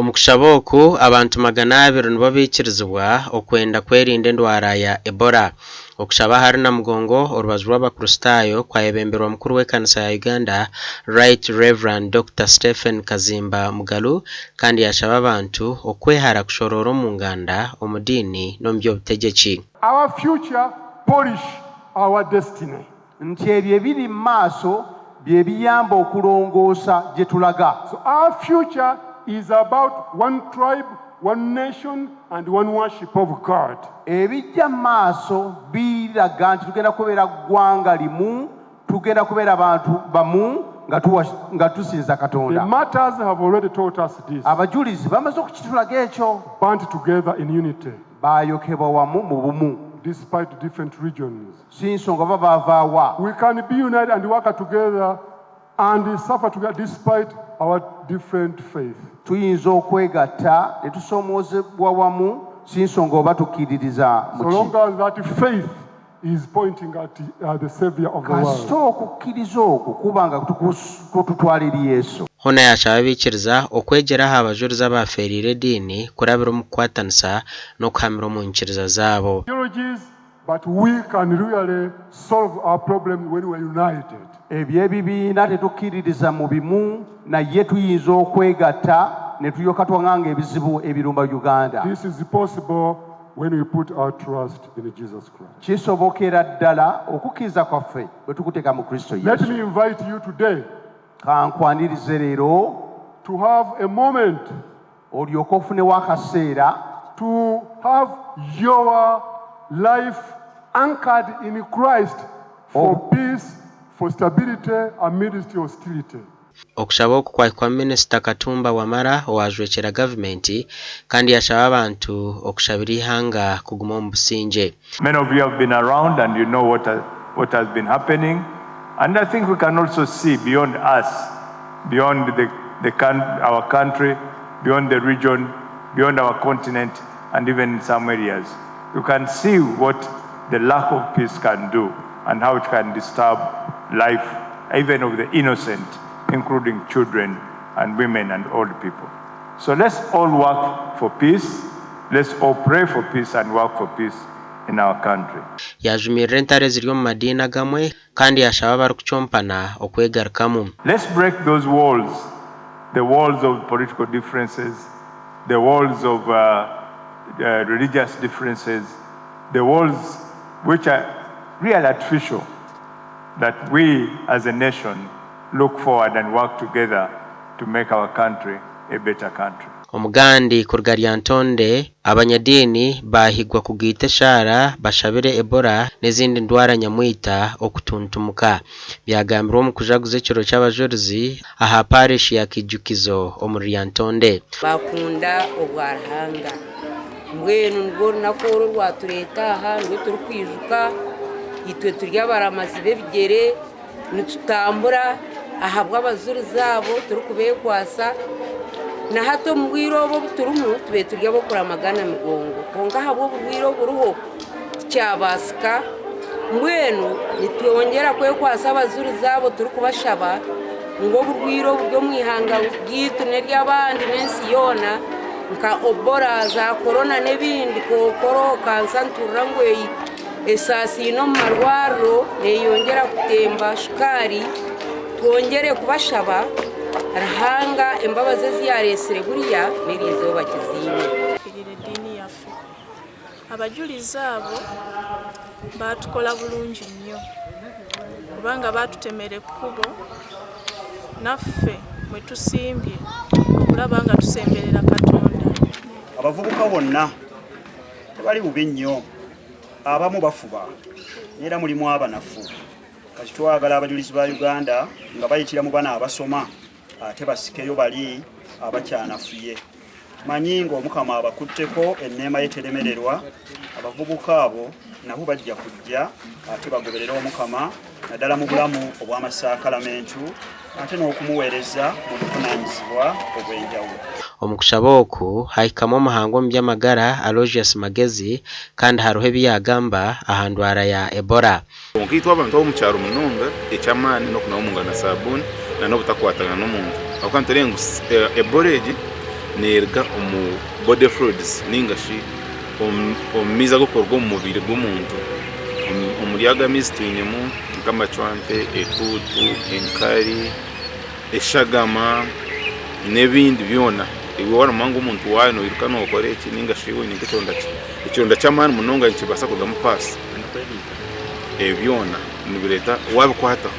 Omukushaboku abantu magana abiri nibo bikirizibwa okwenda kwerinda endwara ya Ebola. Okushaba hari na mugongo orubaju rw'abakristayo kwayebemberwa mukuru w'ekanisa ya Uganda Right Reverend Dr. Stephen Kazimba Mugalu kandi yashaba abantu okwehara kushorora mu nganda omudini no mbyobutegeki. Our future polish our destiny. Nti ebyo biri maaso bye biyamba okulongoosa gye tulaga. So our future is about one tribe, one nation, and one worship of God. Ebijja maaso biraga nti tugenda kubeera ggwanga limu, tugenda kubeera abantu bamu nga tusinza Katonda. The martyrs have already taught us this. Abajulizi bamaze okukitulaga ekyo. Band together in unity. Baayokebwa wamu mu bumu. Despite different regions. Si nsonga baba baavaawa. We can be united and work together and suffer together despite our different faith. Tuyinza okwegatta ne tusomoozebwa wamu si nsonga oba tukkiririza mu ki. So long as that faith is pointing at the Savior of the world. Kasita okukkiriza okwo kuba nga kututwala eri Yesu. Hona yashaba bikiriza okwegeraho abajuriza baferire edini kurabira mu kukwatanisa no kuhamira mu nkiriza zabo. But we can really solve our problem when we are united. Ebyebibiina tetukkiririza mu bimu naye tuyinza okwegatta ne tulyoka twanganga ebizibu ebirumba Uganda. This is possible when we put our trust in Jesus Christ. Kisobokera ddala okukkiriza kwaffe bwe tukuteeka mu Kristo Yesu. Let me invite you today kankwanirize leero to have a moment olyoka ofunewo akaseera to have your life anchored in Christ for peace, for stability amidst hostility. Okushaba okukwakwa Minisita Katumba Wamala owajwekera gavumenti kandi yashaba abantu okushabira ihanga kuguma omu businge. Many of you have been around and you know what has been happening, and I think we can also see beyond us, beyond our country, beyond the region, beyond our continent, and even in some areas. You can see what the lack of peace can do and how it can disturb life, even of the innocent, including children and women and old people. So let's all work for peace. Let's all pray for peace and work for peace in our country. Yajumirira entare ziri mu madini agamwe kandi yashaba bari kuchompana okwegarukamu. Let's break those walls, the walls of political differences, the walls of religious differences, the walls which are really artificial, that we as a nation look forward and work together to make our country a better country. Omugandi kurgarya ntonde abanyadini bahigwa kugita shara bashabire Ebola n'ezindi ndwara nyamwita okutuntumuka. Byagambirwa mu kujaguza ekiro cy'abajurizi aha parish ya Kijukizo omuri Ntonde. Bakunda obwarhanga mbwenu ngo nakoro rwatureta aha ngo turi kwijuka itwe turya baramazi bebigere nitutambura ahabwa abazuri zabo turi kubekwasa na hato mwirobo turumu tube turya bo kuramagana migongo konga habo bwiro buruho cyabasika mbwenu nitwongera kwekwasa abazuri zabo turi kubashaba ngo bwiro bwo mwihanga bwitu neryabandi nensi yona nka obora za corona nebindi kokoro kansantura ngweyi esasi no marwaro yongera kutemba shukari twongere kubashaba rahanga embabaze ziyaresere buriya merizo bakizime firire dini yafu abajuliza abo batukola bulungi nnyo kubanga batutemere kubo naffe mwe tusimbye okulaba nga tusemberera Katonda. Abavubuka bonna tebali bubi nnyo, abamu bafuba era mulimu abanafu. Kati twagala abajulizi ba Uganda nga bayitira mu bana abasoma ate basikeyo bali abakyanafuye. Manyi ng'Omukama abakutteko enneema yeteremererwa, abavubuka abo nabo bajja kujja ate bagoberera Omukama naddala mu bulamu obw'amasakalamentu ate n'okumuweereza mu buvunaanyizibwa obw'enjawulo. Omukushaboku haikamu omuhango mu by'amagara Aloysius Magezi kandi haruho ebyagamba aha ndwara ya Ebola. Onkitwa abantu bo mu kyaro munonga ekyamaani n'okunaaba omu ngaro na saabuni n'obutakwatagana n'omuntu. Aho kanterengo Ebola egi nerga omu body fluids ningashi omumiza gukorwa mu mubiri gw'omuntu omuryaga mizi twinemu nk'amacwampe etutu enkari eshagama n'ebindi byona iwe waramanga omuntu wayo noyiruka nokora eki ningashi wine nk'ekironda ky'amaani munonga nikibasa kugamu paasi byona nibireta wabikwataho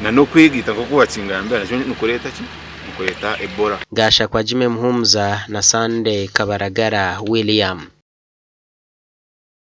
na nokwegita nk'uko wakingambira nakyo nukureta ki nukureta Ebola. Gasha kwa Jimmy Muhumuza na Sunday Kabaragara William.